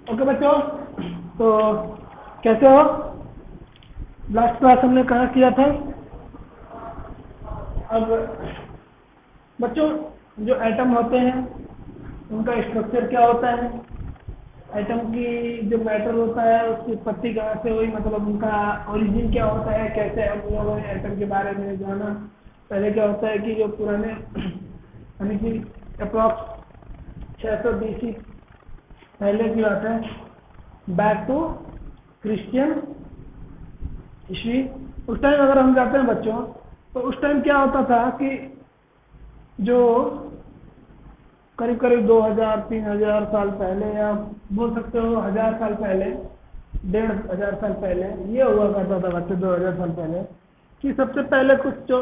Okay बच्चों, तो कैसे हो? लास्ट क्लास हमने कहाँ किया था? अब बच्चों, जो एटम होते हैं उनका स्ट्रक्चर क्या होता है? एटम की जो मैटर होता है उसकी उत्पत्ति कहाँ से हुई, मतलब उनका ओरिजिन क्या होता है, कैसे हम लोगों ने एटम के बारे में जाना। पहले क्या होता है कि जो पुराने यानी कि अप्रॉक्स 600 BC पहले की बात है, बैक टू क्रिश्चियन ईस्वी। उस टाइम अगर हम जाते हैं बच्चों, तो उस टाइम क्या होता था कि जो करीब करीब 2000-3000 साल पहले, या बोल सकते हो 1000 साल पहले, 1500 साल पहले ये हुआ करता था बच्चे, 2000 साल पहले, कि सबसे पहले कुछ जो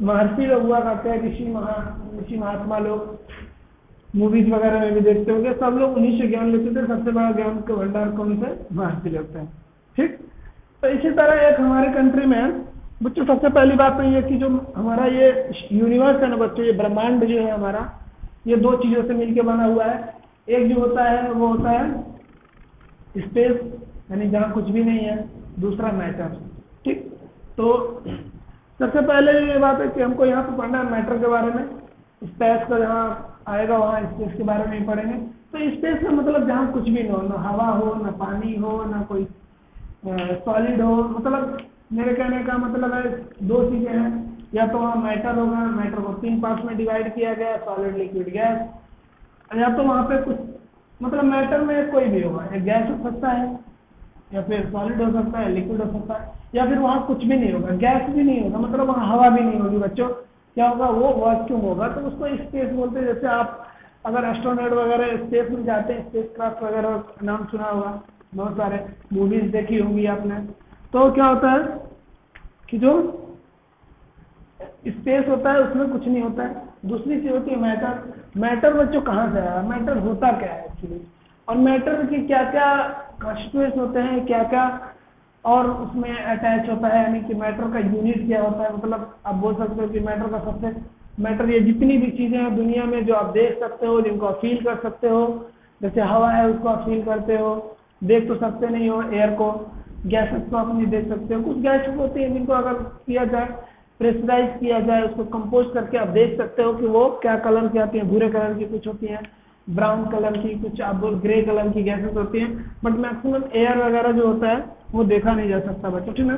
महर्षि लोग हुआ करते हैं, ऋषि महात्मा लोग, मूवीज वगैरह में भी देखते होंगे, सब लोग उन्हीं से ज्ञान लेते थे। सबसे बड़ा ज्ञान का भंडार कौन से? महर्षि लेते हैं। ठीक, तो इसी तरह एक हमारे कंट्री में बच्चों सबसे पहली बात तो ये कि जो हमारा ये यूनिवर्स है ना बच्चों, ये ब्रह्मांड जो है हमारा, ये दो चीज़ों से मिलकर बना हुआ है। एक जो होता है वो होता है स्पेस, यानी जहाँ कुछ भी नहीं है। दूसरा मैटर। ठीक, तो सबसे पहले ये बात है कि हमको यहाँ पे पढ़ना है मैटर के बारे में। स्पेस का जहाँ आएगा वहाँ स्पेस के बारे में ही पढ़ेंगे। तो स्पेस का मतलब जहाँ कुछ भी ना हो, ना हवा हो, ना पानी हो, ना कोई सॉलिड हो। मतलब मेरे कहने का मतलब है दो चीज़ें हैं, या तो वहाँ मैटर होगा, मैटर को 3 पार्ट्स में डिवाइड किया गया, सॉलिड, लिक्विड, गैस, या तो वहाँ पे कुछ मतलब मैटर में कोई भी होगा, एक गैस हो सकता है, या फिर सॉलिड हो सकता है, लिक्विड हो सकता है, या फिर वहाँ कुछ भी नहीं होगा, गैस भी नहीं होगा, मतलब वहाँ हवा भी नहीं होगी बच्चों। क्या होगा? वो वैक्यूम होगा। तो उसको स्पेस बोलते हैं। जैसे आप अगर एस्ट्रोनॉट वगैरह स्पेस में जाते हैं, स्पेस क्राफ्ट वगैरह नाम सुना होगा, बहुत सारे मूवीज देखी होंगी आपने। तो क्या होता है कि जो स्पेस होता है उसमें कुछ नहीं होता है। दूसरी चीज होती है मैटर। मैटर बच्चों कहाँ से आया? मैटर होता क्या है एक्चुअली, और मैटर की क्या क्या कॉन्स्टिट्यूएंट्स होते हैं, क्या क्या और उसमें अटैच होता है, यानी कि मैटर का यूनिट क्या होता है। मतलब आप बोल सकते हो कि मैटर का सबसे मैटर, ये जितनी भी चीज़ें हैं दुनिया में जो आप देख सकते हो, जिनको आप फील कर सकते हो, जैसे हवा है उसको आप फील करते हो, देख तो सकते नहीं हो एयर को, गैसेस को आप नहीं देख सकते हो। कुछ गैसेस होती हैं जिनको अगर किया जाए, प्रेशराइज किया जाए, उसको कंपोज करके आप देख सकते हो कि वो क्या कलर की आती हैं। भूरे कलर की कुछ होती हैं, ब्राउन कलर की, कुछ आप ग्रे कलर की गैसेस होती हैं। बट मैक्सिमम एयर वगैरह जो होता है वो देखा नहीं जा सकता बच्चों। ठीक है,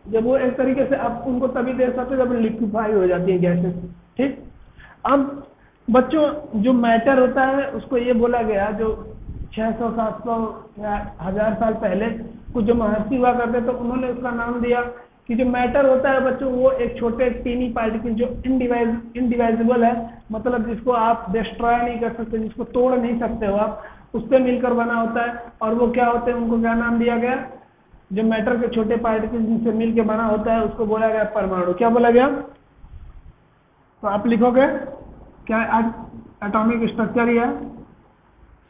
जब वो एक तरीके से आप उनको तभी देख सकते हो जब लिक्विफाई हो जाती है गैसेस। ठीक, अब बच्चों जो मैटर होता है उसको ये बोला गया, जो 600-700 या 1000 साल पहले कुछ जो महर्षि हुआ करते तो उन्होंने उसका नाम दिया कि जो मैटर होता है बच्चों वो एक छोटे टीनी पार्टिकल जो इनडिवाइजिबल है, मतलब जिसको आप डिस्ट्रॉय नहीं कर सकते, जिसको तोड़ नहीं सकते हो आप, उससे मिलकर बना होता है। और वो क्या होते हैं, उनको क्या नाम दिया गया? जो मैटर के छोटे पार्टिकल जिनसे मिलकर बना होता है उसको बोला गया परमाणु। क्या बोला गया? तो आप लिखोगे क्या? आज एटॉमिक स्ट्रक्चर ही है,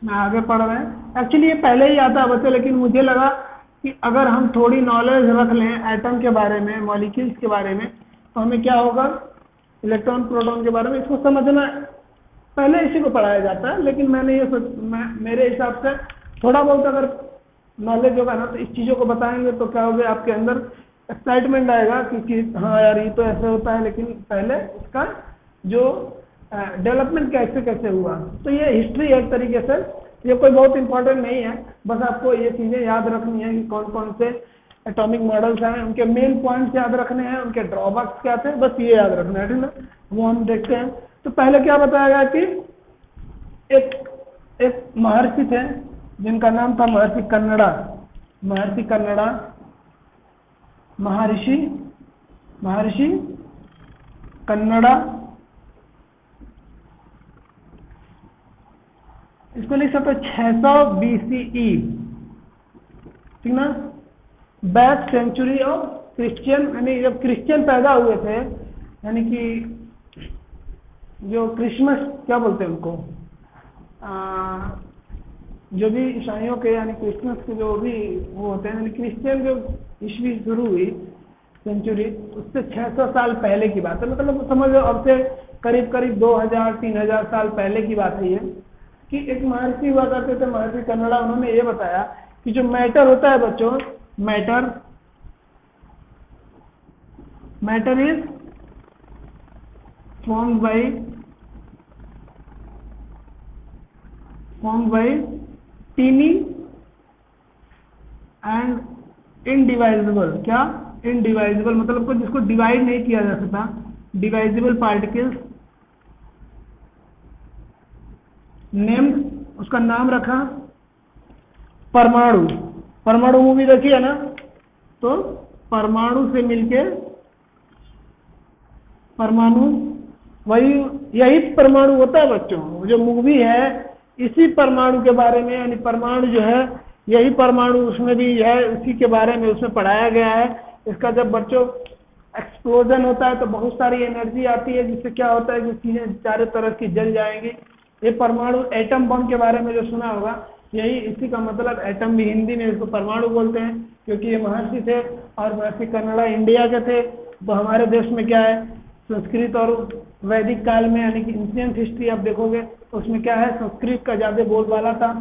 मैं आगे पढ़ रहे हैं। एक्चुअली ये पहले ही आता है बच्चे, लेकिन मुझे लगा कि अगर हम थोड़ी नॉलेज रख लें एटम के बारे में, मॉलिक्यूल्स के बारे में, तो हमें क्या होगा, इलेक्ट्रॉन प्रोटॉन के बारे में इसको समझना। पहले इसी को पढ़ाया जाता है, लेकिन मैंने ये मेरे हिसाब से थोड़ा बहुत अगर नॉलेज होगा ना तो इस चीज़ों को बताएंगे तो क्या होगा, आपके अंदर एक्साइटमेंट आएगा कि हाँ यार ये तो ऐसे होता है, लेकिन पहले इसका जो डेवलपमेंट कैसे कैसे हुआ। तो ये हिस्ट्री एक तरीके से, ये कोई बहुत इंपॉर्टेंट नहीं है, बस आपको ये चीज़ें याद रखनी है कि कौन कौन से एटॉमिक मॉडल्स हैं, उनके मेन पॉइंट्स याद रखने हैं, उनके ड्रॉबैक्स क्या थे, बस ये याद रखना है। ठीक है, वो हम देखते हैं। तो पहले क्या बताया गया कि एक महर्षि थे जिनका नाम था महर्षि कन्नड़ा। महर्षि कन्नड़ा, महर्षि कन्नड़ा, इसको लिख सकते 600 BCE। ठीक ना, बैक सेंचुरी ऑफ क्रिश्चियन, यानी जब क्रिश्चियन पैदा हुए थे, यानी कि जो क्रिसमस क्या बोलते हैं उनको, जो भी ईसाइयों के यानी क्रिसमस के जो भी वो होते हैं, यानी क्रिश्चियन जो ईस्वी शुरू हुई सेंचुरी, उससे 600 साल पहले की बात है। मतलब समझ लो अब से करीब करीब 2000-3000 साल पहले की बात है ये। कि एक महर्षि हुआ करते थे, महर्षि कन्नड़ा, उन्होंने ये बताया कि जो मैटर होता है बच्चों, matter is formed by teeny and indivisible, क्या indivisible मतलब को जिसको डिवाइड नहीं किया जा सकता, डिवाइजिबल पार्टिकल्स, नेम्ड, उसका नाम रखा परमाणु। परमाणु मूवी देखी है ना, तो परमाणु से मिलके परमाणु, वही यही परमाणु होता है बच्चों। जो मूवी है इसी परमाणु के बारे में, यानी परमाणु जो है यही परमाणु उसमें भी है, उसी के बारे में उसमें पढ़ाया गया है। इसका जब बच्चों एक्सप्लोजन होता है तो बहुत सारी एनर्जी आती है, जिससे क्या होता है कि चीजें चारों तरफ की जल जाएंगी। ये परमाणु, एटम बम के बारे में जो सुना होगा, यही इसी का मतलब एटम भी हिंदी में इसको परमाणु बोलते हैं, क्योंकि ये महर्षि थे और महर्षि कन्नड़ा इंडिया के थे। तो हमारे देश में क्या है, संस्कृत और वैदिक काल में, यानी कि एंशिएंट हिस्ट्री आप देखोगे तो उसमें क्या है, संस्कृत का ज्यादा बोलबाला था।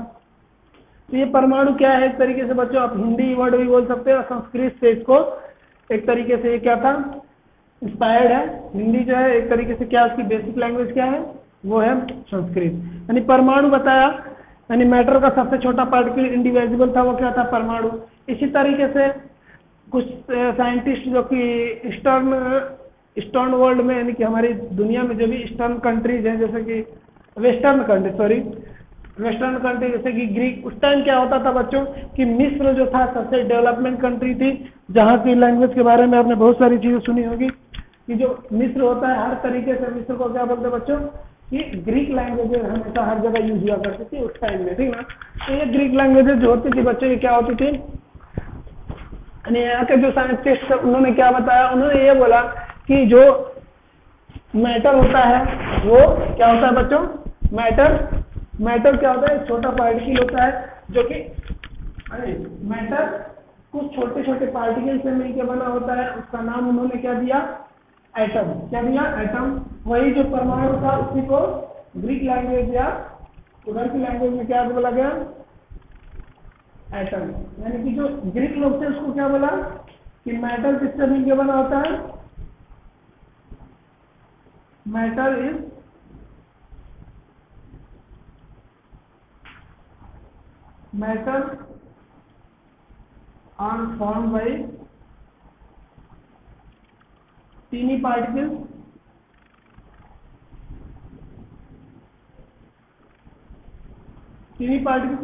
तो ये परमाणु क्या है, एक तरीके से बच्चों आप हिंदी वर्ड भी बोल सकते हैं और संस्कृत से इसको एक तरीके से ये क्या था, इंस्पायर्ड है। हिंदी जो है एक तरीके से क्या, उसकी बेसिक लैंग्वेज क्या है, वो है संस्कृत। यानी परमाणु बताया, यानी मैटर का सबसे छोटा पार्टिकल इंडिविजुअल था, वो क्या था, परमाणु। इसी तरीके से कुछ साइंटिस्ट जो कि ईस्टर्न वर्ल्ड में, यानी कि हमारी दुनिया में जो भी ईस्टर्न कंट्रीज हैं, जैसे कि वेस्टर्न कंट्री जैसे कि ग्रीक, उस टाइम क्या होता था बच्चों कि मिस्र जो था सबसे डेवलपमेंट कंट्री थी, जहाँ की लैंग्वेज के बारे में आपने बहुत सारी चीजें सुनी होगी कि जो मिस्र होता है हर तरीके से मिस्र को क्या बोलते हैं बच्चों, कि ग्रीक लैंग्वेजेज हमेशा हर जगह यूज हुआ करती थी उस टाइम में, ठीक ना। तो ये ग्रीक लैंग्वेजेज जो होती थी बच्चों, ये क्या होती थी, यानी यहाँ के जो साइंटिस्ट उन्होंने क्या बताया, उन्होंने ये बोला कि जो मैटर होता है वो क्या होता है बच्चों, मैटर क्या होता है, छोटा पार्टिकल होता है जो कि, मैटर कुछ छोटे छोटे पार्टिकल से मिलकर बना होता है। उसका नाम उन्होंने क्या दिया, एटम। क्या दिया, एटम। वही जो परमाणु था उसी को ग्रीक लैंग्वेज या उधर की लैंग्वेज में क्या बोला गया, एटम। यानी कि जो ग्रीक लोग थे उसको क्या बोला कि मैटर किससे मिलकर बना होता है, matter is matter are form by tiny particles,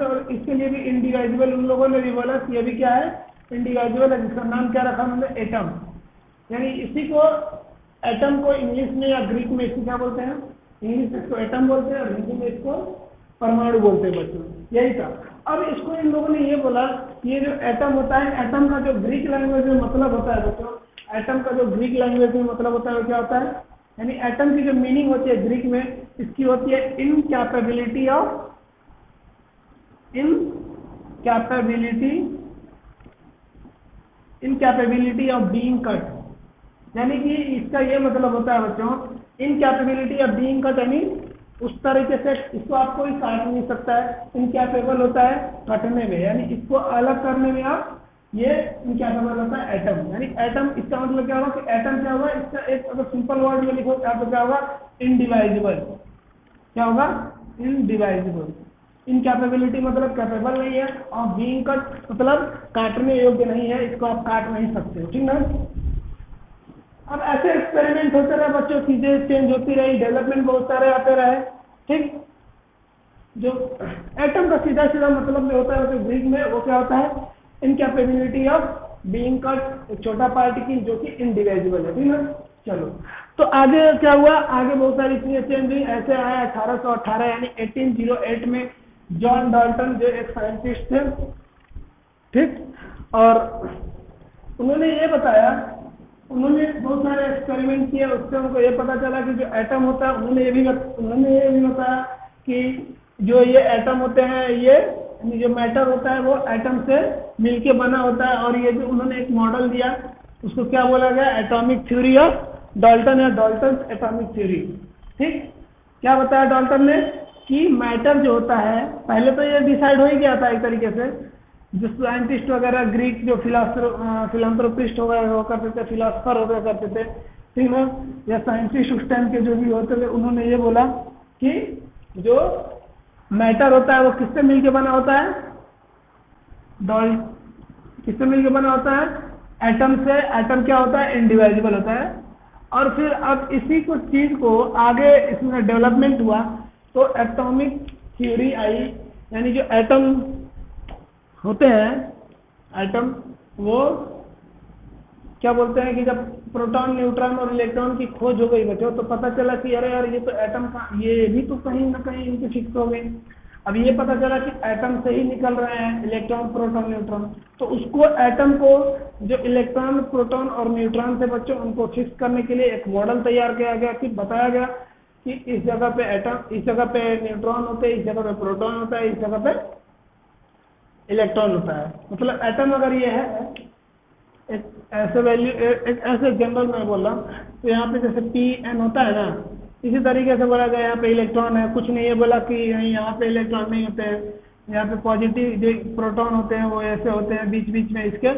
और इसके लिए भी इंडिविजुअल उन लोगों ने भी बोला कि ये भी क्या है, इंडिविजुअल है, जिसका नाम क्या रखा उन्होंने, एटम। यानी इसी को, एटम को इंग्लिश में या ग्रीक में इसको क्या बोलते हैं, इंग्लिश में इसको एटम बोलते हैं और हिंदी में इसको परमाणु बोलते हैं बच्चों, यही था। अब इसको इन लोगों ने ये बोला, ये जो एटम होता है, एटम का जो ग्रीक लैंग्वेज में मतलब होता है बच्चों, एटम का जो ग्रीक लैंग्वेज में मतलब होता है वो क्या होता है, यानी एटम की जो मीनिंग होती है ग्रीक में, इसकी होती है इनकैपेबिलिटी ऑफ बीइंग कट। यानी कि इसका ये मतलब होता है बच्चों, इनकैपेबिलिटी ऑफ बीइंग कट, यानी उस तरीके से इसको आप कोई काट नहीं सकता है। इनकैपेबल होता है कटने में, यानी इसको अलग करने में आप, ये इनकैपेबल होता है एटम। यानी एटम, इसका मतलब क्या होगा कि एटम क्या होगा, इसका एक अगर सिंपल वर्ड में लिखो तो क्या होगा, इनडिवाइजिबल। क्या होगा, इनडिवाइजिबल। इनकैपेबिलिटी मतलब कैपेबल नहीं है, और बीइंग कट मतलब काटने योग्य नहीं है, इसको आप काट नहीं सकते, ठीक ना। अब ऐसे एक्सपेरिमेंट होते रहे बच्चों, चीजें चेंज होती रही, डेवलपमेंट बहुत सारे आते रहे, ठीक। जो एटम का सीधा सीधा मतलब में होता है तो ग्रीक में वो क्या होता है, इनकैपेबिलिटी ऑफ बीइंग कट, एक छोटा पार्टिकल जो कि इंडिविजुअल है, ठीक है। चलो, तो आगे क्या हुआ, आगे बहुत सारी चीजें चेंज हुई। ऐसे आया 1818 यानी 1808 में जॉन डाल्टन जो एक साइंटिस्ट थे, ठीक, और उन्होंने ये बताया, उन्होंने बहुत सारे एक्सपेरिमेंट किए, उससे उनको ये पता चला कि जो एटम होता है, उन्होंने ये भी बताया कि जो ये एटम होते हैं, ये जो मैटर होता है वो एटम से मिलके बना होता है। और ये जो उन्होंने एक मॉडल दिया उसको क्या बोला गया, एटॉमिक थ्योरी ऑफ डाल्टन या डाल्टन एटॉमिक थ्योरी, ठीक। क्या बताया डाल्टन ने, कि मैटर जो होता है, पहले तो ये डिसाइड हो ही गया था एक तरीके से, जो साइंटिस्ट वगैरह ग्रीक जो फिलांथ्रोपिस्ट हो गए वो करते थे, फिलोसफर हो गए करते थे, ठीक है, या साइंटिस्ट उस टाइम के जो भी होते थे, उन्होंने ये बोला कि जो मैटर होता है वो किससे मिलके बना होता है, किससे मिलके बना होता है, एटम से। एटम क्या होता है, इंडिविजुअल होता है। और फिर अब इसी को चीज को आगे इसमें डेवलपमेंट हुआ तो एटॉमिक थ्योरी आई, यानी जो एटम होते हैं, एटम वो क्या बोलते हैं कि जब प्रोटॉन न्यूट्रॉन और इलेक्ट्रॉन की खोज हो गई बच्चों, तो पता चला कि अरे यार ये तो एटम का, ये भी तो कहीं ना कहीं इनकी फिक्स हो गई। अब ये पता चला कि एटम से ही निकल रहे हैं इलेक्ट्रॉन प्रोटॉन न्यूट्रॉन, तो उसको एटम को जो इलेक्ट्रॉन प्रोटॉन और न्यूट्रॉन थे बच्चों, उनको फिक्स करने के लिए एक मॉडल तैयार किया गया कि बताया गया कि इस जगह पे एटम, इस जगह पे न्यूट्रॉन होते हैं, इस जगह पे प्रोटॉन होता है, इस जगह पे इलेक्ट्रॉन होता है। मतलब एटम अगर ये है एक ऐसे वैल्यू, एक ऐसे जनरल में बोल रहा हूँ, तो यहाँ पे जैसे पी एन होता है ना, इसी तरीके से बोला गया यहाँ पे इलेक्ट्रॉन है, कुछ नहीं ये बोला कि यहाँ पे इलेक्ट्रॉन नहीं होते हैं, यहाँ पे पॉजिटिव जो प्रोटॉन होते हैं वो ऐसे होते हैं, बीच बीच में इसके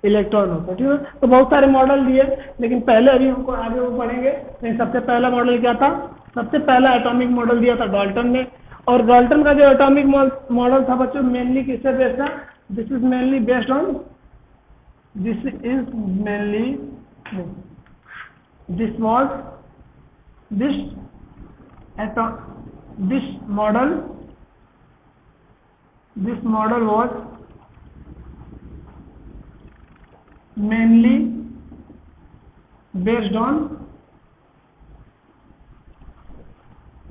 इलेक्ट्रॉन होते हैं, ठीक है। तो बहुत सारे मॉडल दिए, लेकिन पहले अभी हमको आगे वो पढ़ेंगे। लेकिन सबसे पहला मॉडल क्या था, सबसे पहला एटॉमिक मॉडल दिया था डाल्टन ने। और डाल्टन का जो एटॉमिक मॉडल था बच्चों, मेनली किससे बेस्ड था, this is mainly based on, this is mainly, this was, this model was mainly based on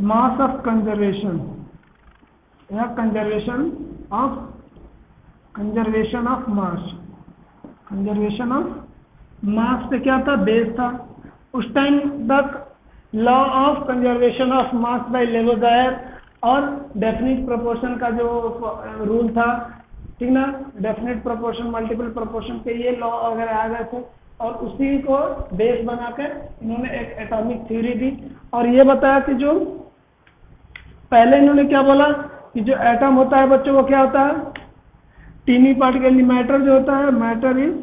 mass of conservation, या conservation of mass, conservation of mass पे क्या था, बेस था। उस टाइम तक law of conservation of mass by Lavoisier और definite proportion का जो रूल था, ठीक ना, डेफिनिट प्रोपोर्शन मल्टीपल प्रोपोर्शन के ये लॉ वगैरह आ गए थे, और उसी को बेस बना के इन्होंने एक एटॉमिक थ्योरी दी। और ये बताया कि जो पहले इन्होंने क्या बोला कि जो एटम होता है बच्चों वो क्या होता है, टीनी पार्टिकल। मैटर जो होता है, matter is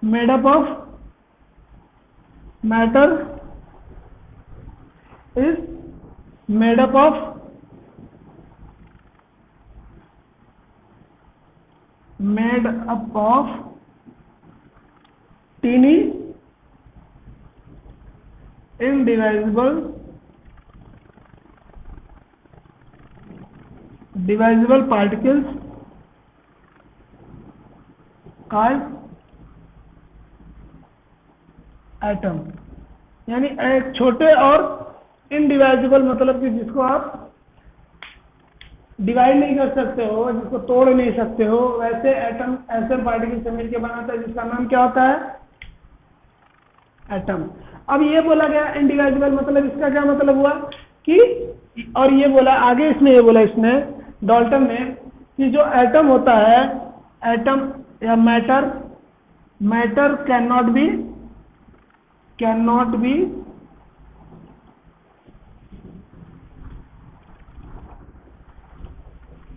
made up of, matter is made up of tiny divisible particles called atom. यानी एक छोटे और इनडिवाइजिबल, मतलब कि जिसको आप डिवाइड नहीं कर सकते हो, जिसको तोड़ नहीं सकते हो, वैसे एटम ऐसे पार्टिकल से मिलकर बनाता है जिसका नाम क्या होता है, एटम। अब ये बोला गया इनडिवाइजिबल, मतलब इसका क्या मतलब हुआ कि, और ये बोला आगे इसमें, ये बोला इसने डाल्टन ने कि जो एटम होता है, एटम या matter can not be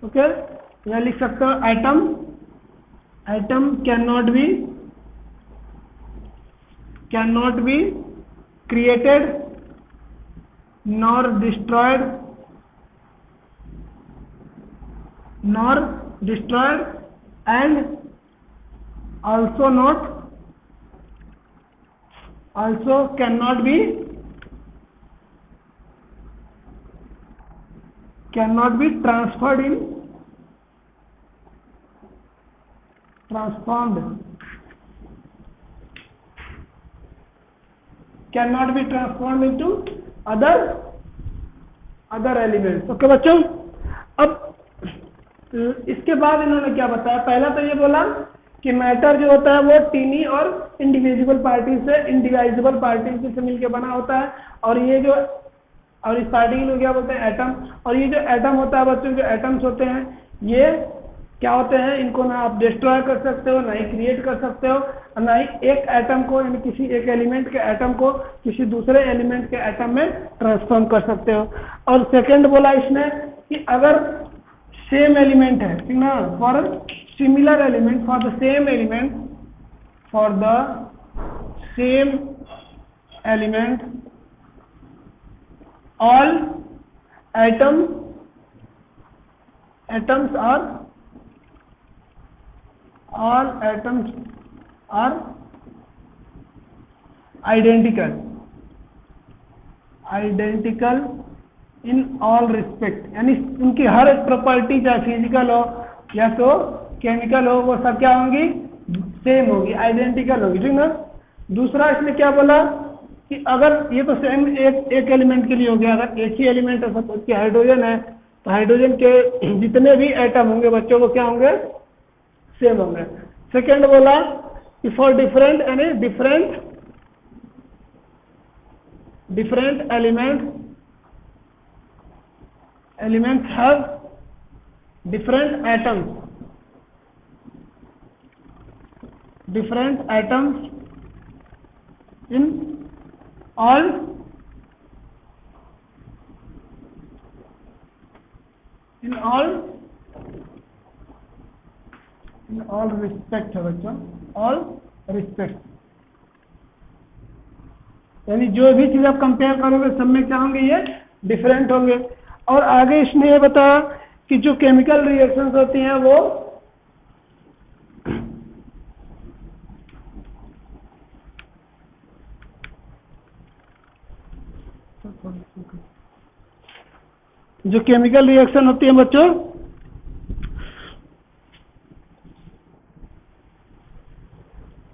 okay, या लिख सकते हो atom can not be created nor destroyed and also cannot be transformed into other elements। Okay बच्चों, अब इसके बाद इन्होंने क्या बताया, पहला तो ये बोला कि मैटर जो होता है वो टीनी और इंडिविजुअल पार्टिकल से मिलकर बना होता है, और ये जो, और इस पार्टिकल को क्या बोलते हैं, एटम। और ये जो एटम होता है बच्चों, जो एटम्स होते हैं ये क्या होते हैं, इनको ना आप डिस्ट्रॉय कर सकते हो, ना ही क्रिएट कर सकते हो, और ना ही एक एटम को, यानी किसी एक एलिमेंट के एटम को किसी दूसरे एलिमेंट के एटम में ट्रांसफॉर्म कर सकते हो। और सेकंड बोला इसने कि अगर सेम एलिमेंट है, ठीक ना, for similar element, for the same element, for the same element all atoms are identical in all respect, यानी उनकी हर एक प्रॉपर्टी चाहे फिजिकल हो या तो केमिकल हो, वो सब क्या होंगी, सेम होगी, आइडेंटिकल होगी, ठीक ना। दूसरा इसने क्या बोला कि अगर ये तो सेम एक एलिमेंट के लिए हो गया, अगर एक ही एलिमेंट है, सपोज कि हाइड्रोजन है, तो हाइड्रोजन के जितने भी एटम होंगे बच्चों को क्या होंगे, सेम होंगे। सेकेंड बोला कि फॉर डिफरेंट यानी different elements have different atoms in all respect है बच्चों, all respect, यानी जो भी चीज आप कंपेयर करोगे सब में क्या होंगे, ये डिफरेंट होंगे। और आगे इसने ये बताया कि जो केमिकल रिएक्शंस होती हैं वो रिएक्शन होती है बच्चों,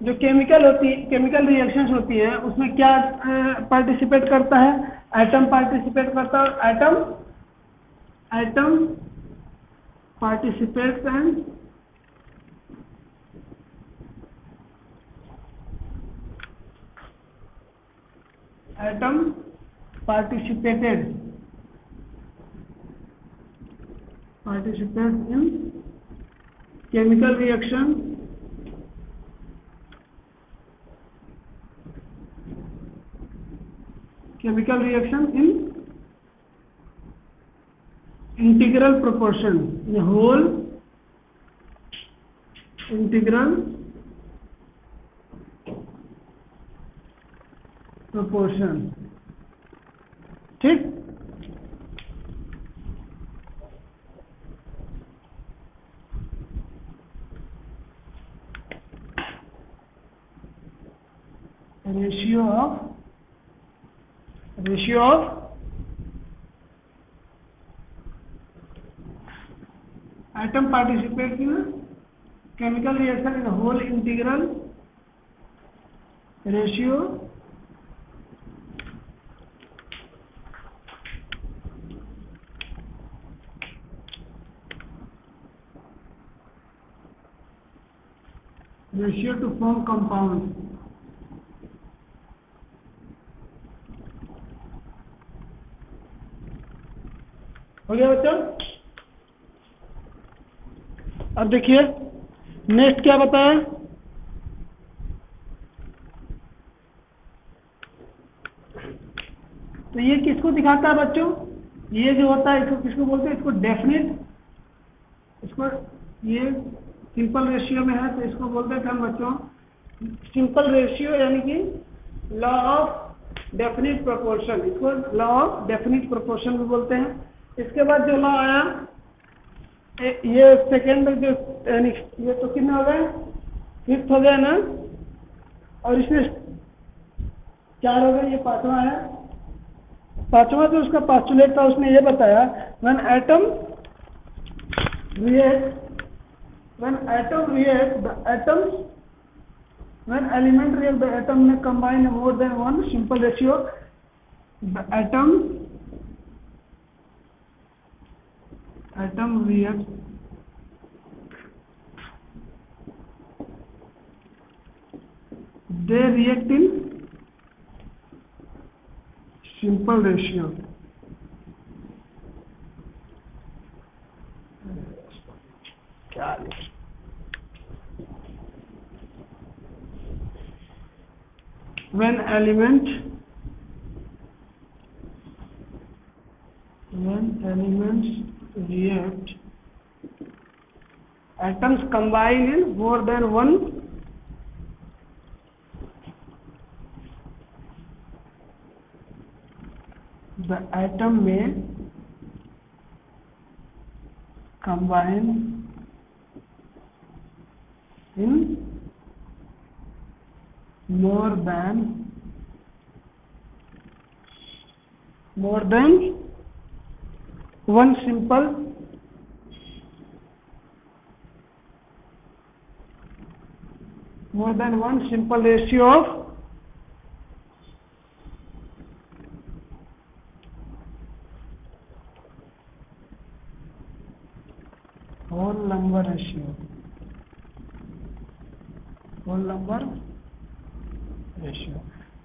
जो केमिकल रिएक्शंस होती है उसमें क्या पार्टिसिपेट करता है, एटम पार्टिसिपेट करता है, atom participates and atom participates in chemical reaction in integral proportion, the whole integral proportion, ठीक। Ratio of atom participates in chemical reaction in the whole integral ratio to form compounds। हो गया बच्चों। अब देखिए next क्या बताया, तो ये किसको दिखाता है बच्चों, ये जो होता है इसको किसको बोलते हैं, इसको डेफिनेट, इसको ये सिंपल रेशियो में है तो इसको बोलते हैं हम बच्चों सिंपल रेशियो, यानी कि लॉ ऑफ डेफिनिट प्रोपोर्शन, इसको लॉ ऑफ डेफिनिट प्रोपोर्शन भी बोलते हैं। इसके बाद जो लॉ आया ये सेकेंड जो, यानी ये तो कितना हो गया, फिफ्थ हो गया ना, और इसमें 4 हो गए, ये 5वां है। 5वां जो उसका पोस्टुलेट था उसने ये बताया, when atom react the atoms, when element react the atom may combine more than one simple ratio, the atom react they react in simple ratio। क्या when elements react, atoms combine in more than one the atom may combine in more than one simple ratio of whole number ratio।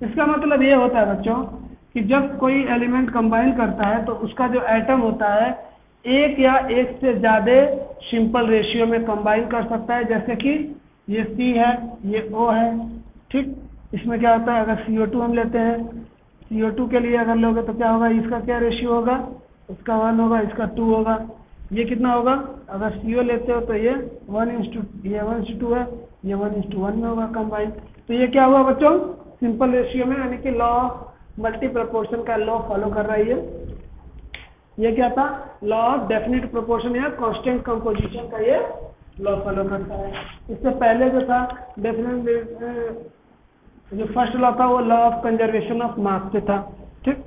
इसका मतलब ये होता है बच्चों कि जब कोई एलिमेंट कंबाइन करता है तो उसका जो एटम होता है एक या एक से ज़्यादा सिंपल रेशियो में कंबाइन कर सकता है। जैसे कि ये C है, ये O है, ठीक। इसमें क्या होता है, अगर CO2 हम लेते हैं, CO2 के लिए अगर लोगे तो क्या होगा, इसका क्या रेशियो होगा, इसका 1 होगा, इसका 2 होगा। ये कितना होगा, अगर CO लेते हो तो ये 1:2 है, ये 1:1 में होगा कंबाइन। तो ये क्या हुआ बच्चों, सिंपल रेशियो में, यानी कि लॉ ऑफ मल्टी प्रोपोर्शन का लॉ फॉलो कर रहा है। ये क्या था, लॉ ऑफ डेफिनेट प्रोपोर्शन या कांस्टेंट कंपोजिशन का ये लॉ फॉलो करता है। इससे पहले जो था डेफिनेट, जो फर्स्ट लॉ था वो लॉ ऑफ कंजर्वेशन ऑफ मास से था, ठीक।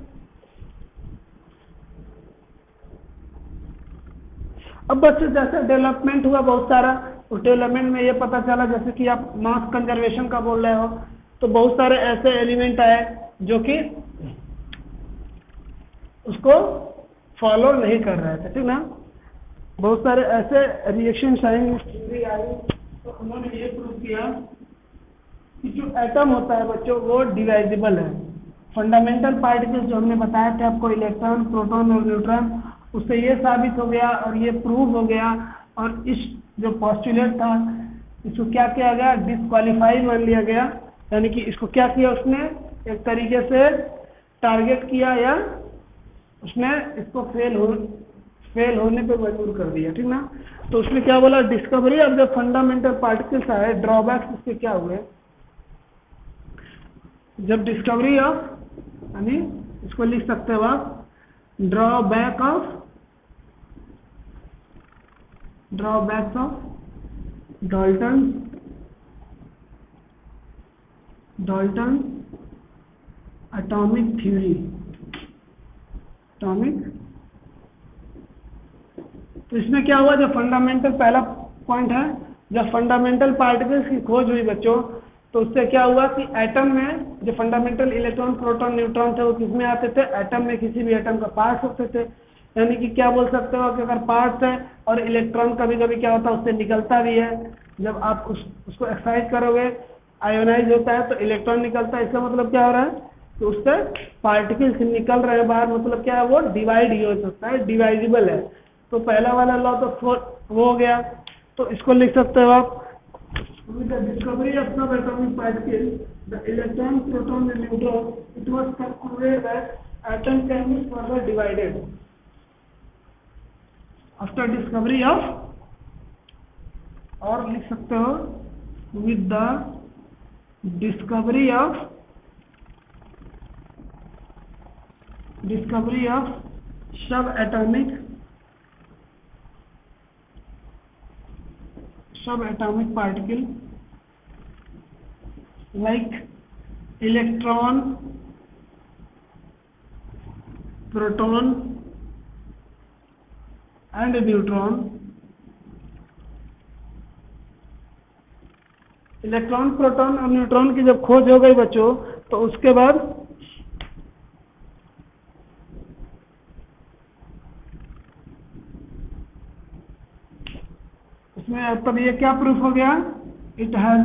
अब बच्चों जैसे डेवलपमेंट हुआ बहुत सारा, उस डेवलपमेंट में ये पता चला, जैसे कि आप मास कंजर्वेशन का बोल रहे हो, तो बहुत सारे ऐसे एलिमेंट आए जो कि उसको फॉलो नहीं कर रहे थे, ठीक ना। बहुत सारे ऐसे रिएक्शन आई, तो उन्होंने ये प्रूव किया कि जो एटम होता है बच्चों वो डिवाइजिबल है। फंडामेंटल पार्टिकल्स जो हमने बताया थे आपको, इलेक्ट्रॉन, प्रोटॉन और न्यूट्रॉन, उससे ये साबित हो गया और ये प्रूव हो गया। और इस जो पॉस्टुलेट था इसको क्या किया गया, डिस्क्वालीफाई मान लिया गया, यानी कि इसको क्या किया उसने, एक तरीके से टारगेट किया या उसने इसको फेल होने पे मजबूर कर दिया, ठीक ना। तो उसने क्या बोला, discovery of the fundamental particles आए, ड्रॉबैक्स इसके क्या हुए। जब डिस्कवरी ऑफ, यानी इसको लिख सकते हो आप, drawbacks of Dalton atomic theory. तो इसमें क्या हुआ, जो फंडामेंटल, पहला पॉइंट है, जब फंडामेंटल पार्टिकल्स की खोज हुई बच्चों, तो उससे क्या हुआ कि एटम में जो फंडामेंटल इलेक्ट्रॉन, प्रोटॉन, न्यूट्रॉन थे वो किसमें आते थे, एटम में, किसी भी एटम का पार्ट्स होते थे। यानी कि क्या बोल सकते हो कि अगर पार्ट्स है और इलेक्ट्रॉन कभी कभी क्या होता है उससे निकलता भी है, जब आप उसको एक्साइट करोगे, आयोनाइज होता है तो इलेक्ट्रॉन निकलता है। इसका मतलब क्या हो रहा है कि उससे पार्टिकल्स निकल रहे हैं बाहर, मतलब क्या है, वो डिवाइड हो सकता है, डिवाइजिबल है। तो पहला वाला लॉ तो वो हो गया। तो इसको लिख सकते हो आप, with the discovery of subatomic particles, the electron, proton and neutron, it was concluded that atom can be further divided. After discovery of, और लिख सकते हो, with the discovery of subatomic particle like electron, proton and neutron। Electron, proton और neutron की जब खोज हो गई बच्चों, तो उसके बाद उसमें तब ये क्या प्रूफ हो गया, it has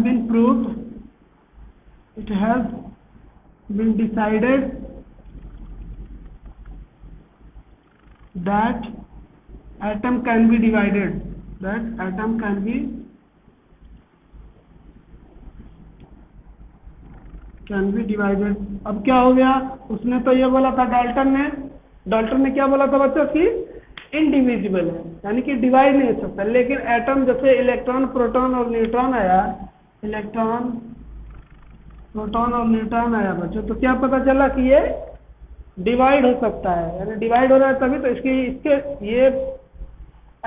been decided that atom can be divided, can be divided. अब क्या हो गया, उसने तो ये बोला था डाल्टन ने क्या बोला था बच्चों की इनडिविजिबल है, यानी कि डिवाइड नहीं हो सकता। लेकिन एटम जैसे इलेक्ट्रॉन प्रोटॉन और न्यूट्रॉन आया, इलेक्ट्रॉन प्रोटॉन और न्यूट्रॉन आया बच्चों, तो क्या पता चला कि ये डिवाइड हो सकता है, यानी डिवाइड हो रहा है तभी तो इसके ये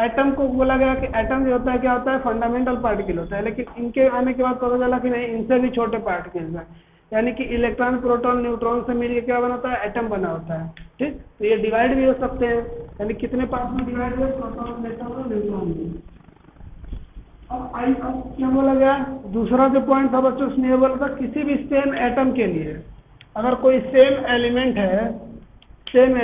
एटम को बोला गया कि एटम जो होता है क्या होता है फंडामेंटल पार्टिकल होता है। लेकिन इनके आने के बाद पता चला कि नहीं, इनसे भी छोटे पार्टिकल्स हैं, यानी कि इलेक्ट्रॉन प्रोटॉन न्यूट्रॉन से मिलकर क्या बना होता है, एटम बना होता है। ठीक, तो ये डिवाइड भी हो सकते हैं, यानी कितने पार्ट में डिवाइड हुए, प्रोटॉन इलेक्ट्रॉन और न्यूट्रॉन में। अब क्या बोला गया, दूसरा जो पॉइंट था बच्चों उसने ये बोला था किसी भी सेम एटम के लिए अगर कोई सेम एलिमेंट है, सेम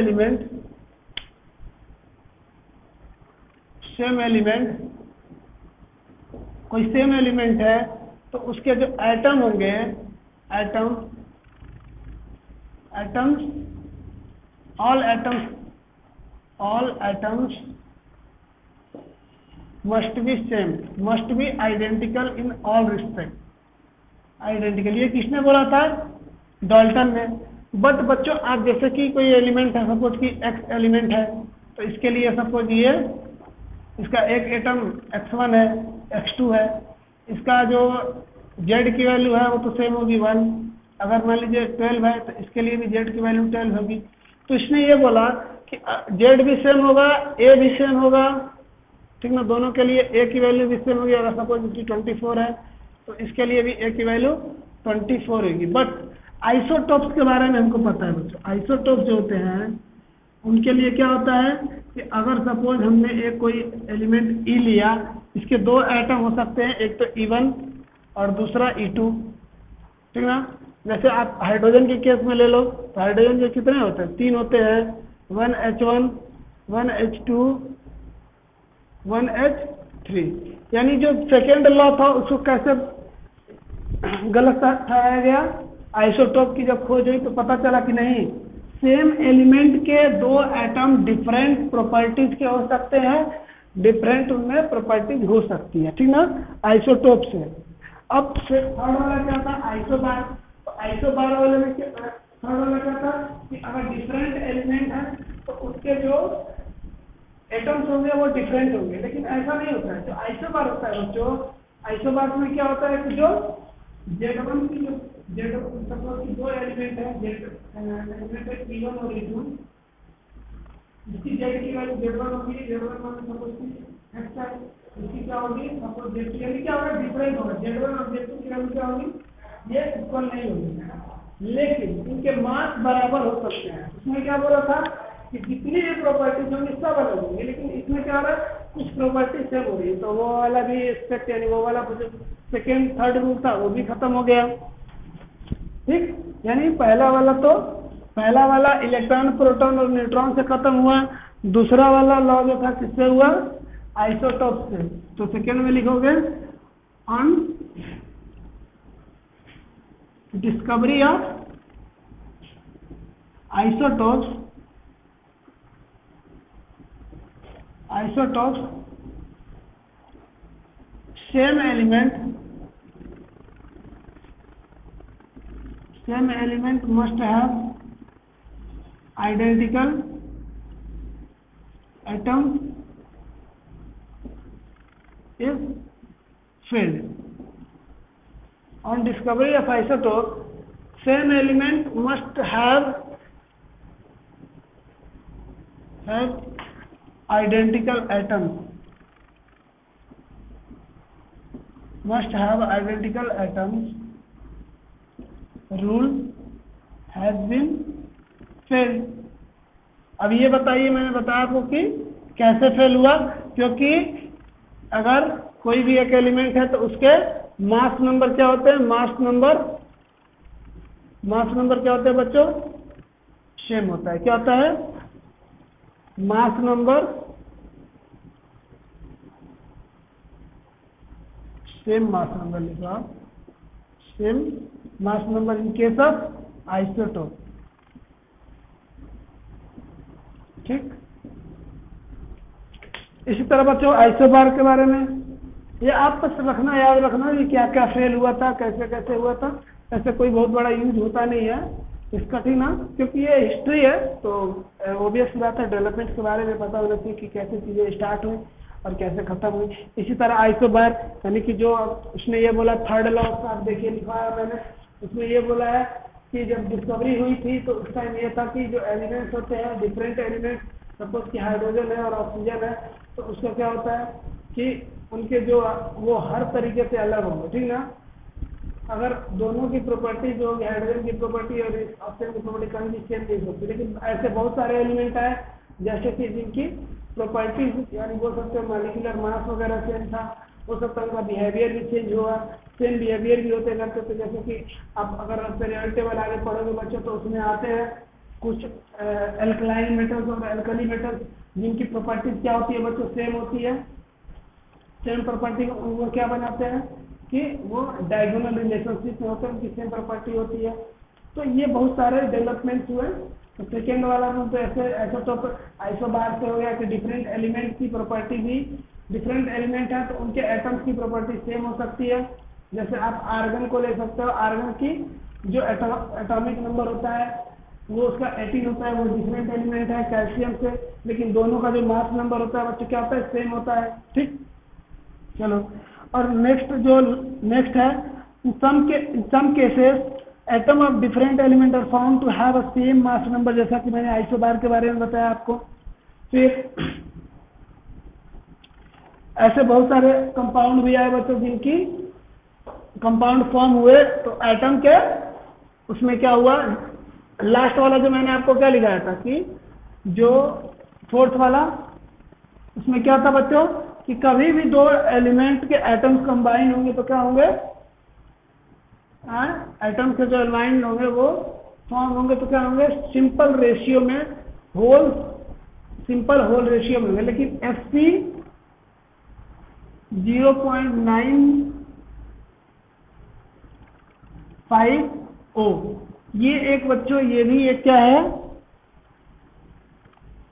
एलिमेंट है, तो उसके जो एटम होंगे, all atoms must be identical in all respect। Identical ये किसने बोला था, डाल्टन ने। बट बच्चों आप जैसे कि कोई एलिमेंट है, सपोज कि x एलिमेंट है, तो इसके लिए सपोज ये इसका एक एटम x1 है, x2 है, इसका जो z की वैल्यू है वो तो सेम होगी 1। अगर मान लीजिए 12 है तो इसके लिए भी z की वैल्यू 12 होगी। तो इसने ये बोला कि z भी सेम होगा, a भी सेम होगा, ठीक ना, दोनों के लिए a की वैल्यू भी सेम होगी। अगर सपोज इसकी 24 है तो इसके लिए भी a की वैल्यू 24 होगी। बट आइसोटोप्स के बारे में हमको पता है बच्चों, आइसोटोप्स जो होते हैं उनके लिए क्या होता है कि अगर सपोज हमने एक कोई एलिमेंट E लिया, इसके दो एटम हो सकते हैं, एक तो E1 और दूसरा E2, ठीक ना। जैसे आप हाइड्रोजन के केस में ले लो, तो हाइड्रोजन के कितने होते हैं, 3 होते हैं, 1H1, 1H2, 1H3। यानी जो सेकेंड लॉ था उसको कैसे गलत ठहराया गया, आइसोटोप की जब खोज हुई तो पता चला कि नहीं, सेम एलिमेंट के दो एटम डिफरेंट प्रॉपर्टीज के हो सकते हैं, डिफरेंट उनमें प्रॉपर्टीज हो सकती है, ठीक ना, आइसोटोप से। अब थर्ड वाला क्या था, आइसोबार। तो आइसोबार वाले में थर्ड वाला क्या था कि अगर डिफरेंट एलिमेंट है तो उसके जो एटम्स होंगे वो डिफरेंट होंगे, लेकिन ऐसा नहीं होता है। जो आइसोबार होता है बच्चों, आइसोबार में क्या होता है कि जो Z1 की जो सपोज कि दो एलिमेंट है, एलिमेंट है E1 और E2, इसकी Z की वैल्यू Z1 होगी, Z1 मान सपोज कि x है, इसकी क्या होगी सपोज Z2, यानी क्या होगा, डिफरेंट होगा। Z1 और Z2 की वैल्यू क्या होगी, ये इक्वल नहीं होगी, लेकिन इनके मास बराबर हो सकते हैं। उसमें क्या बोला था कि जितनी भी प्रॉपर्टीज होंगी सब अलग होंगी, लेकिन इसमें क्या हो रहा है, कुछ प्रॉपर्टी सेम हो रही है। तो वो वाला भी एक्सपेक्ट, यानी वो वाला जो सेकेंड थर्ड रूल था वो भी खत्म हो गया, ठीक। यानी पहला वाला इलेक्ट्रॉन प्रोटॉन और न्यूट्रॉन से खत्म हुआ। दूसरा वाला लॉ जो था किससे हुआ, आइसोटोप से। तो सेकेंड में लिखोगे on discovery of isotopes same element must have identical atoms if filled। On discovery of isotope, same element must have identical atoms, rule has been failed। अब ये बताइए, मैंने बताया आपको कि कैसे फेल हुआ, क्योंकि अगर कोई भी एक एलिमेंट है तो उसके मास नंबर क्या होते हैं, मास नंबर क्या होते हैं बच्चों, सेम होता है। क्या होता है, mass number same mass number लिखा, same mass number in case of isotope, ठीक। इसी तरह बच्चों आइसोबार के बारे में ये आप बस रखना, याद रखना कि क्या क्या फेल हुआ था, कैसे कैसे हुआ था। ऐसे कोई बहुत बड़ा यूज होता नहीं है इसका, ठीक ना, क्योंकि ये हिस्ट्री है तो ऑब्वियस बात है डेवलपमेंट के बारे में पता होना चाहिए कि कैसे चीज़ें स्टार्ट हुई और कैसे खत्म हुई। इसी तरह आइसोबार यानी कि जो उसने ये बोला थर्ड लॉ, आप देखिए लिखा है मैंने, उसमें ये बोला है कि जब डिस्कवरी हुई थी तो उस टाइम ये था कि जो एलिमेंट्स होते हैं डिफरेंट एलिमेंट्स, सपोज कि हाइड्रोजन है और ऑक्सीजन है, तो उसका क्या होता है कि उनके जो वो हर तरीके से अलग होंगे, ठीक ना। अगर दोनों की प्रॉपर्टी जो होगी, हाइड्रोजन की प्रॉपर्टी और ऑक्सीजन की प्रॉपर्टी कहीं भी सेम नहीं होती, लेकिन ऐसे बहुत सारे एलिमेंट है जैसे कि जिनकी प्रॉपर्टीज यानी बोल सकते हैं मॉलिक्यूलर मास वगैरह सेम था, हो सकता है उनका बिहेवियर भी चेंज हुआ, सेम बिहेवियर भी होते करते थे। जैसे कि आप अगर पीरियोडिक टेबल आगे पढ़ोगे बच्चों तो उसमें आते हैं कुछ एल्कलाइन मेटल्स और एल्कली मेटल्स जिनकी प्रॉपर्टीज क्या होती है बच्चों, सेम होती है। सेम प्रॉपर्टी वो क्या बनाते हैं कि वो डायगोनल रिलेशनशिप में होते हैं, उनकी सेम प्रॉपर्टी होती है। तो ये बहुत सारे डेवलपमेंट्स हुए। तो सेकेंड वाला में तो ऐसा तो आइसोबार से हो गया कि डिफरेंट एलिमेंट की प्रॉपर्टी भी, डिफरेंट एलिमेंट है तो उनके एटम्स की प्रॉपर्टी सेम हो सकती है। जैसे आप आर्गन को ले सकते हो, आर्गन की जो एटॉमिक नंबर होता है वो उसका 18 होता है, वो डिफरेंट एलिमेंट है कैल्शियम से, लेकिन दोनों का जो मास नंबर होता है बच्चों क्या होता है, सेम होता है, ठीक। चलो, और नेक्स्ट है in some cases atom of different element are found to have a same mass number, जैसा कि मैंने आइसोबार के बारे में बताया आपको। फिर ऐसे बहुत सारे कंपाउंड भी आए बच्चों जिनकी कंपाउंड फॉर्म हुए, तो एटम के उसमें क्या हुआ, लास्ट वाला जो मैंने आपको क्या लिखाया था कि जो फोर्थ वाला उसमें क्या था बच्चों कि कभी भी दो एलिमेंट के एटम्स कंबाइन होंगे तो क्या होंगे, एटम के जो एलाइन होंगे वो फॉर्म होंगे तो क्या होंगे, सिंपल रेशियो में, सिंपल होल रेशियो में होंगे। लेकिन Fp 0.950, ये एक बच्चों ये भी एक क्या है,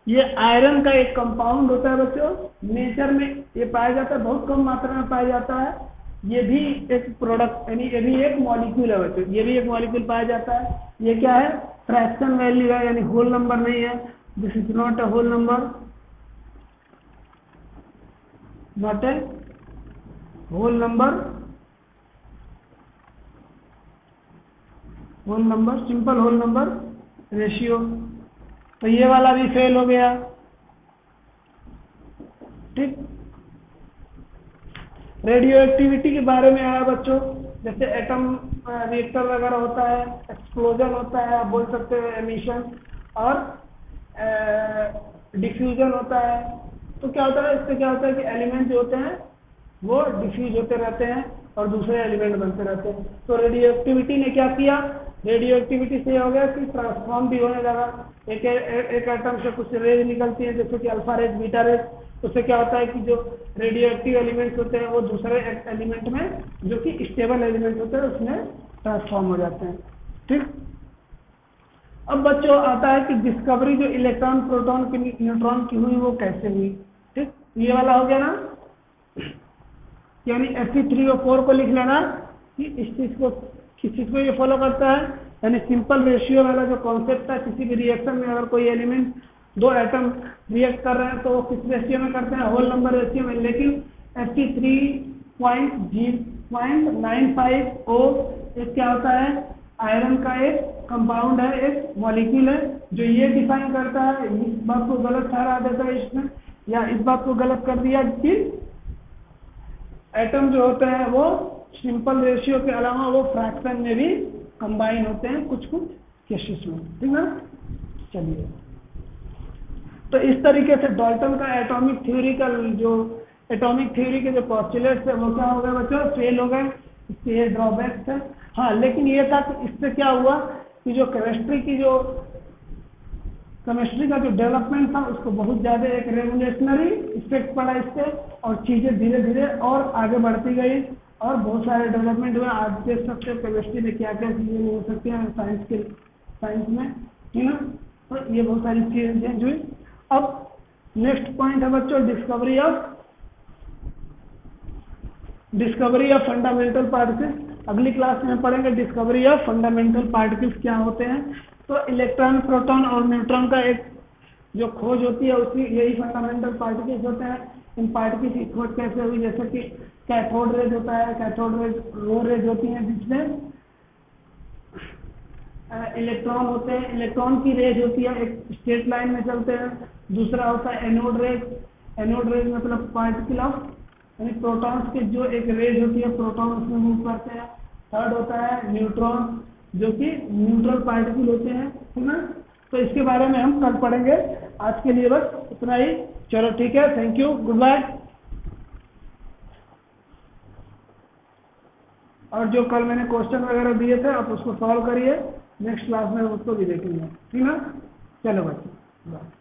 ये आयरन का एक कंपाउंड होता है बच्चों, नेचर में ये पाया जाता है, बहुत कम मात्रा में पाया जाता है। ये भी एक प्रोडक्ट यानी ये भी एक मॉलिक्यूल है बच्चों, ये भी एक मॉलिक्यूल पाया जाता है। ये क्या है, फ्रैक्शन वैल्यू है यानी होल नंबर नहीं है, this is not a whole number, not a whole number, simple whole number ratio. तो ये वाला भी फेल हो गया, ठीक। रेडियो एक्टिविटी के बारे में आया बच्चों, जैसे एटम रिएक्टर वगैरह होता है, एक्सप्लोजन होता है, आप बोल सकते हो एमिशन, और डिफ्यूजन होता है। तो क्या होता है, इससे क्या होता है कि एलिमेंट जो होते हैं वो डिफ्यूज होते रहते हैं और दूसरे एलिमेंट बनते रहते हैं। तो रेडियो एक्टिविटी ने क्या किया, रेडियो एक्टिविटी से हो गया कि ट्रांसफॉर्म भी होने लगा, एक एटम से कुछ रेज निकलती है जैसे कि अल्फा रेज, बीटा रेज, उससे क्या होता है कि जो रेडियो एक्टिव एलिमेंट्स होते हैं वो दूसरे एलिमेंट में जो कि स्टेबल एलिमेंट होते हैं उसमें ट्रांसफॉर्म हो जाते हैं, ठीक। अब बच्चों आता है कि डिस्कवरी जो इलेक्ट्रॉन, प्रोटॉन की, न्यूट्रॉन की हुई वो कैसे हुई, ठीक। ये वाला हो गया ना, यानी Fe3 और 4 को लिख लेना कि इस चीज को ये फॉलो करता है, यानी सिंपल रेशियो वाला जो कॉन्सेप्ट है, किसी भी रिएक्शन में अगर कोई एलिमेंट, दो एटम रिएक्ट कर रहे हैं तो वो किस रेशियो में करते हैं, होल नंबर रेशियो में। लेकिन Fe3.95O एक क्या होता है, आयरन का एक कंपाउंड है, एक मॉलिक्यूल है जो ये डिफाइन करता है, इस बात को गलत ठहरा देता है इसमें, या इस बात को गलत कर दिया कि एटम जो होते हैं वो सिंपल रेशियो के अलावा वो फ्रैक्शन में भी कंबाइन होते हैं कुछ केसेस में, ठीक ना। चलिए, तो इस तरीके से डाल्टन का एटॉमिक थ्योरी का जो एटॉमिक थ्योरी के जो पॉस्टुलेट्स है वो क्या हो गए बच्चों, फेल हो गए, इसके ये ड्रॉबैक्स है। हाँ, लेकिन ये था कि इससे क्या हुआ कि जो केमिस्ट्री का जो डेवलपमेंट था उसको बहुत ज़्यादा एक रेवोल्यूशनरी इफेक्ट पड़ा इससे, और चीज़ें धीरे धीरे और आगे बढ़ती गई और बहुत सारे डेवलपमेंट हुए। आज देख सकते हो केमिस्ट्री में क्या क्या चीज़ें नहीं हो सकती हैं साइंस में, ठीक ना। तो ये बहुत सारी चीज़ें चेंज हुई। अब नेक्स्ट पॉइंट है बच्चों डिस्कवरी ऑफ फंडामेंटल पार्टिकल्स। अगली क्लास में पढ़ेंगे डिस्कवरी ऑफ फंडामेंटल पार्टिकल्स क्या होते हैं। तो इलेक्ट्रॉन, प्रोटॉन और न्यूट्रॉन का एक जो खोज होती है उसकी यही फंडामेंटल पार्टिकल्स होते हैं। इन पार्टिकल्स की खोज कैसे हुई, जैसे कि कैथोड रेज होता है, कैथोड रेज वो रेज होती हैं जिसमें इलेक्ट्रॉन होते हैं, इलेक्ट्रॉन की रेज होती है एक स्ट्रेट लाइन में चलते हैं। दूसरा होता है एनोड रेज, एनोड रेज मतलब पार्टिकल ऑफ यानी प्रोटॉन्स की जो एक रेज होती है, प्रोटॉन उसमें मूव करते हैं। थर्ड होता है न्यूट्रॉन जो कि न्यूट्रल पार्टिकल होते हैं, है ना। तो इसके बारे में हम कल पढ़ेंगे। आज के लिए बस इतना ही। चलो ठीक है, थैंक यू, गुड बाय। और जो कल मैंने क्वेश्चन वगैरह दिए थे आप उसको सॉल्व करिए, नेक्स्ट क्लास में उसको भी देखेंगे, ठीक है। चलो बच्चे, बाय।